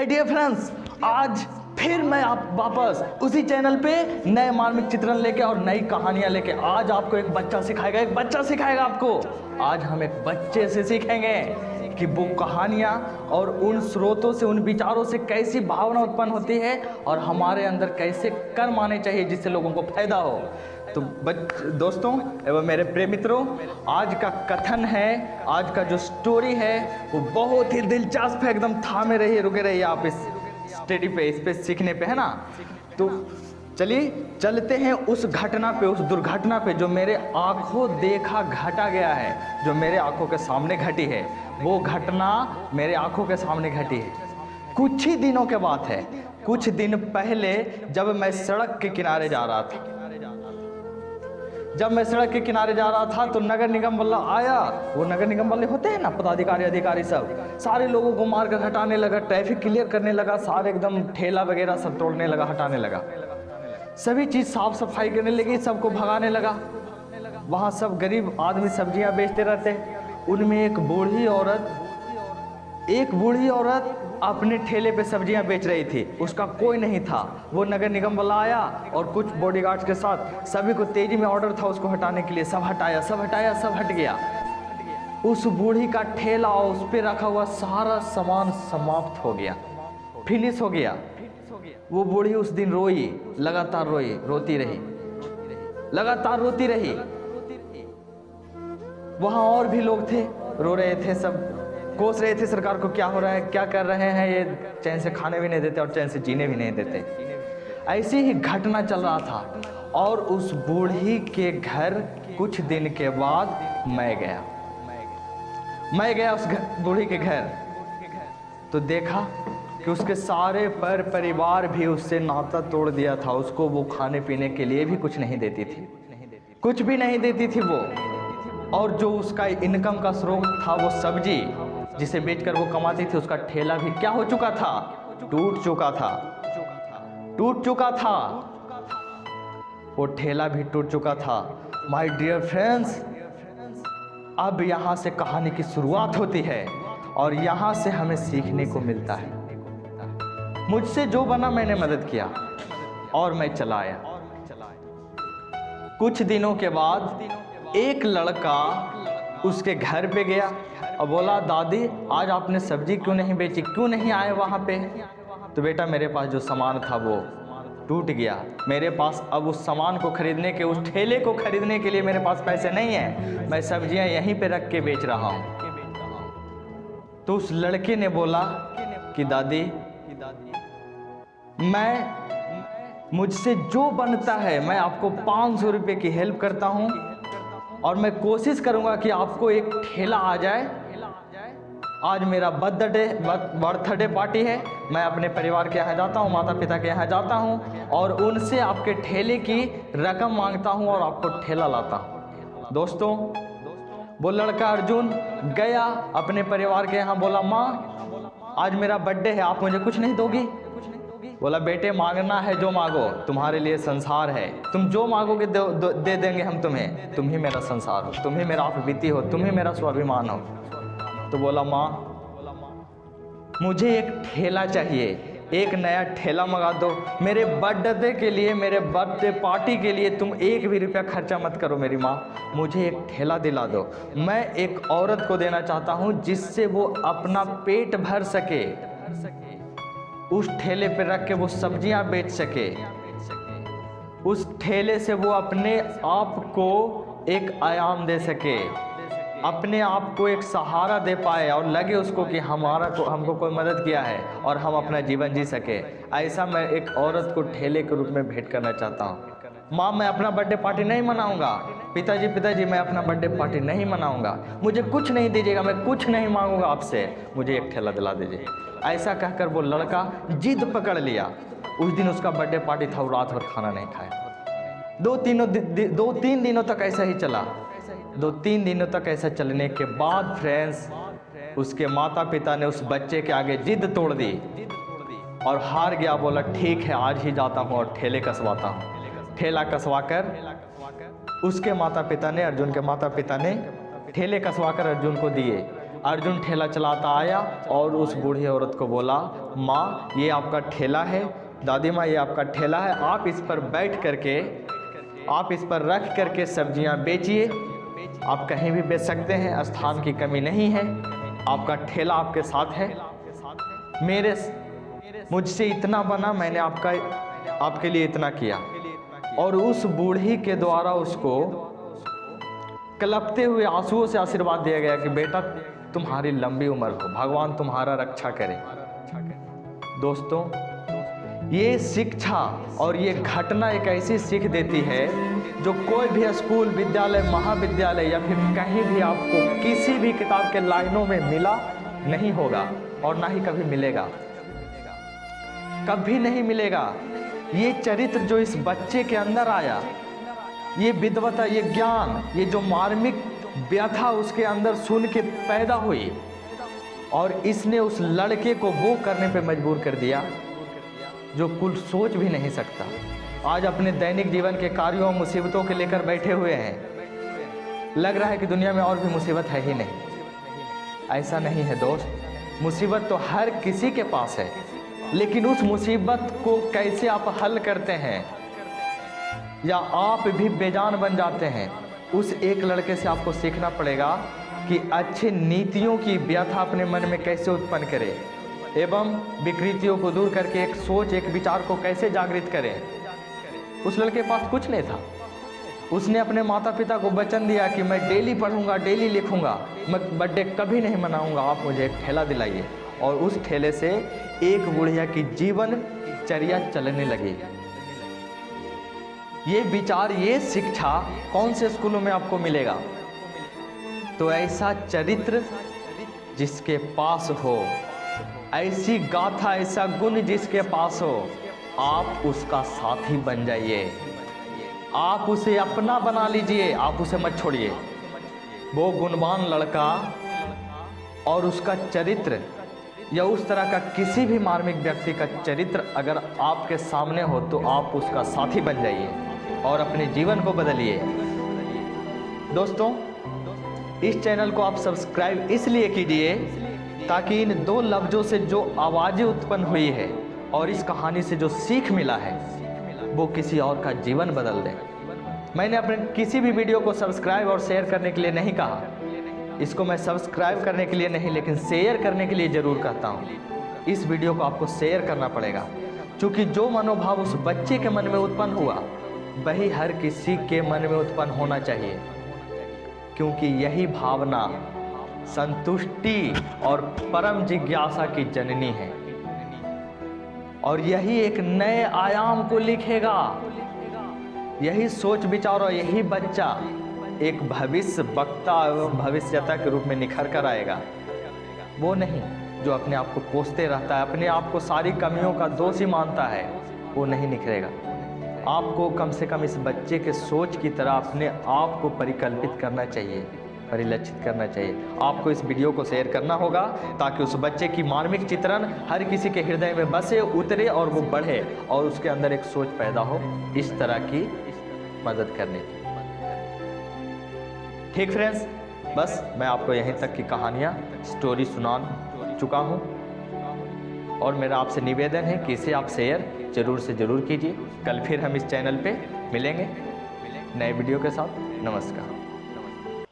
है dear friends, आज फिर मैं आप वापस उसी चैनल पे नए मार्मिक चित्रण लेके और नई कहानियां लेके आज आपको एक बच्चा सिखाएगा आपको। आज हम एक बच्चे से सीखेंगे कि वो कहानियां और उन स्रोतों से, उन विचारों से कैसी भावना उत्पन्न होती है और हमारे अंदर कैसे कर्म आने चाहिए जिससे लोगों को फायदा हो। तो दोस्तों एवं मेरे प्रिय मित्रों, आज का कथन है, आज का जो स्टोरी है वो बहुत ही दिलचस्प है। एकदम थामे रहिए, रुके रहिए आप इस स्टडी पे, इस पे सीखने पे, है ना। तो चलिए चलते हैं उस घटना पे, उस दुर्घटना पे जो मेरे आंखों देखा घटा गया है, जो मेरे आंखों के सामने घटी है। वो घटना मेरे आंखों के सामने घटी है। कुछ ही दिनों के बात है, कुछ दिन पहले जब मैं सड़क के किनारे जा रहा था, तो नगर निगम वाला आया। वो नगर निगम वाले होते हैं ना, पदाधिकारी अधिकारी सब, सारे लोगों को मार कर हटाने लगा, ट्रैफिक क्लियर करने लगा, सारे एकदम ठेला वगैरह सब तोड़ने लगा, हटाने लगा, सभी चीज़ साफ सफाई करने लगी, सबको भगाने लगा। वहाँ सब गरीब आदमी सब्जियाँ बेचते रहते। उनमें एक बूढ़ी औरत अपने ठेले पे सब्जियां बेच रही थी, उसका कोई नहीं था। वो नगर निगम वाला आया और कुछ बॉडीगार्ड्स के साथ, सभी को तेजी में ऑर्डर था उसको हटाने के लिए। सब हटाया, सब हट गया। उस बूढ़ी का ठेला और उस पर रखा हुआ सारा सामान समाप्त हो गया, फिनिश हो गया। वो बूढ़ी उस दिन रोई, लगातार रोती रही। वहाँ और भी लोग थे, रो रहे थे, सब कोस रहे थे सरकार को, क्या हो रहा है, क्या कर रहे हैं ये, चैन से खाने भी नहीं देते और चैन से जीने भी नहीं देते। ऐसी ही घटना चल रहा था और उस बूढ़ी के घर कुछ दिन के बाद मैं गया उस बूढ़ी के घर। तो देखा कि उसके सारे परिवार भी उससे नाता तोड़ दिया था। उसको वो खाने पीने के लिए भी कुछ नहीं देती थी, कुछ भी नहीं देती थी वो। और जो उसका इनकम का स्रोत था वो सब्जी, जिसे बेचकर वो कमाती थी, उसका ठेला भी क्या हो चुका था, टूट चुका था। वो ठेला भी टूट चुका था। माय डियर फ्रेंड्स, अब यहाँ से कहानी की शुरुआत होती है और यहाँ से हमें सीखने को मिलता है। मुझसे जो बना मैंने मदद किया और मैं चला आया। कुछ दिनों के बाद एक लड़का उसके घर पे गया और बोला, दादी आज आपने सब्जी क्यों नहीं बेची, क्यों नहीं आए वहाँ पे। तो बेटा मेरे पास जो सामान था वो टूट गया, मेरे पास अब उस सामान को खरीदने के, उस ठेले को खरीदने के लिए मेरे पास पैसे नहीं है, मैं सब्जियाँ यहीं पे रख के बेच रहा हूँ। तो उस लड़के ने बोला कि दादी मुझसे जो बनता है मैं आपको 500 रुपये की हेल्प करता हूँ और मैं कोशिश करूँगा कि आपको एक ठेला आ जाए। आज मेरा बर्थडे पार्टी है, मैं अपने परिवार के यहाँ जाता हूँ, माता पिता के यहाँ जाता हूँ और उनसे आपके ठेले की रकम मांगता हूँ और आपको ठेला लाता हूँ। दोस्तों वो लड़का अर्जुन गया अपने परिवार के यहाँ, बोला माँ आज मेरा बर्थडे है, आप मुझे कुछ नहीं दोगी। बोला बेटे मांगना है जो मांगो, तुम्हारे लिए संसार है, तुम जो मांगोगे दे देंगे हम तुम्हें, तुम ही मेरा संसार हो, तुम ही मेरा अभिवृत्ति हो, तुम ही मेरा स्वाभिमान हो। तो बोला माँ मुझे एक ठेला चाहिए, एक नया ठेला मंगा दो मेरे बर्थडे के लिए, मेरे बर्थडे पार्टी के लिए तुम एक भी रुपया खर्चा मत करो मेरी माँ, मुझे एक ठेला दिला दो। मैं एक औरत को देना चाहता हूँ जिससे वो अपना पेट भर सके, उस ठेले पे रख के वो सब्जियां बेच सके, उस ठेले से वो अपने आप को एक आयाम दे सके, अपने आप को एक सहारा दे पाए और लगे उसको कि हमको कोई मदद किया है और हम अपना जीवन जी सके। ऐसा मैं एक औरत को ठेले के रूप में भेंट करना चाहता हूँ। माँ मैं अपना बर्थडे पार्टी नहीं मनाऊंगा, पिताजी मैं अपना बर्थडे पार्टी नहीं मनाऊंगा, मुझे कुछ नहीं दीजिएगा, मैं कुछ नहीं मांगूंगा आपसे, मुझे एक ठेला दिला दीजिए। ऐसा कहकर वो लड़का जिद पकड़ लिया। उस दिन उसका बर्थडे पार्टी था, वो रात भर खाना नहीं खाया। 2-3 दिनों तक ऐसा ही चला। 2-3 दिनों तक ऐसा चलने के बाद फ्रेंड्स, उसके माता पिता ने उस बच्चे के आगे जिद तोड़ दी और हार गया। बोला ठीक है आज ही जाता हूँ और ठेले कसवाता हूँ। ठेला कसवाकर उसके माता पिता ने, अर्जुन के माता पिता ने ठेले कसवाकर अर्जुन को दिए अर्जुन ठेला चलाता आया और उस बूढ़ी औरत को बोला, माँ ये आपका ठेला है, दादी माँ ये आपका ठेला है, आप इस पर बैठ करके, आप इस पर रख करके सब्जियाँ बेचिए, आप कहीं भी बेच सकते हैं, स्थान की कमी नहीं है, आपका ठेला आपके साथ है, मुझसे इतना बना, मैंने आपके लिए इतना किया। और उस बूढ़ी के द्वारा उसको कलपते हुए आंसुओं से आशीर्वाद दिया गया कि बेटा तुम्हारी लंबी उम्र हो, भगवान तुम्हारा रक्षा करे। दोस्तों, ये शिक्षा और ये घटना एक ऐसी सीख देती है जो कोई भी स्कूल, विद्यालय, महाविद्यालय या फिर कहीं भी आपको किसी भी किताब के लाइनों में मिला नहीं होगा और ना ही कभी मिलेगा, कभी नहीं मिलेगा। ये चरित्र जो इस बच्चे के अंदर आया, ये विद्वता, ये ज्ञान, ये जो मार्मिक व्यथा उसके अंदर सुन के पैदा हुई और इसने उस लड़के को वो करने पे मजबूर कर दिया जो कुल सोच भी नहीं सकता। आज अपने दैनिक जीवन के कार्यों और मुसीबतों के लेकर बैठे हुए हैं, लग रहा है कि दुनिया में और भी मुसीबत है ही नहीं। ऐसा नहीं है दोस्त, मुसीबत तो हर किसी के पास है, लेकिन उस मुसीबत को कैसे आप हल करते हैं या आप भी बेजान बन जाते हैं, उस एक लड़के से आपको सीखना पड़ेगा कि अच्छे नीतियों की व्यथा अपने मन में कैसे उत्पन्न करें एवं विकृतियों को दूर करके एक सोच, एक विचार को कैसे जागृत करें। उस लड़के के पास कुछ नहीं था, उसने अपने माता पिता को वचन दिया कि मैं डेली पढ़ूंगा, डेली लिखूंगा, मैं बर्थडे कभी नहीं मनाऊंगा, आप मुझे एक ठेला दिलाइए। और उस ठेले से एक बुढ़िया की जीवन चर्या चलने लगी। ये विचार, ये शिक्षा कौन से स्कूलों में आपको मिलेगा? तो ऐसा चरित्र जिसके पास हो, ऐसी गाथा, ऐसा गुण जिसके पास हो, आप उसका साथी बन जाइए, आप उसे अपना बना लीजिए, आप उसे मत छोड़िए। वो गुणवान लड़का और उसका चरित्र या उस तरह का किसी भी मार्मिक व्यक्ति का चरित्र अगर आपके सामने हो तो आप उसका साथी बन जाइए और अपने जीवन को बदलिए। दोस्तों, इस चैनल को आप सब्सक्राइब इसलिए कीजिए ताकि इन दो लफ्ज़ों से जो आवाज़ें उत्पन्न हुई है और इस कहानी से जो सीख मिला है वो किसी और का जीवन बदल दे। मैंने अपने किसी भी वीडियो को सब्सक्राइब और शेयर करने के लिए नहीं कहा, इसको मैं सब्सक्राइब करने के लिए नहीं लेकिन शेयर करने के लिए ज़रूर कहता हूँ। इस वीडियो को आपको शेयर करना पड़ेगा, क्योंकि जो मनोभाव उस बच्चे के मन में उत्पन्न हुआ वही हर किसी के मन में उत्पन्न होना चाहिए, क्योंकि यही भावना संतुष्टि और परम जिज्ञासा की जननी है और यही एक नए आयाम को लिखेगा। यही सोच विचार और यही बच्चा एक भविष्य वक्ता एवं भविष्यता के रूप में निखर कर आएगा। वो नहीं जो अपने आप को कोसते रहता है, अपने आप को सारी कमियों का दोषी मानता है, वो नहीं निखरेगा। आपको कम से कम इस बच्चे के सोच की तरह अपने आप को परिकल्पित करना चाहिए, परिलक्षित करना चाहिए। आपको इस वीडियो को शेयर करना होगा ताकि उस बच्चे की मार्मिक चित्रण हर किसी के हृदय में बसे, उतरे और वो बढ़े और उसके अंदर एक सोच पैदा हो इस तरह की मदद करने की। ठीक फ्रेंड्स, बस मैं आपको यहीं तक की कहानियाँ, स्टोरी सुना चुका हूँ और मेरा आपसे निवेदन है कि इसे आप शेयर ज़रूर से ज़रूर कीजिए। कल फिर हम इस चैनल पे मिलेंगे नए वीडियो के साथ। नमस्कार।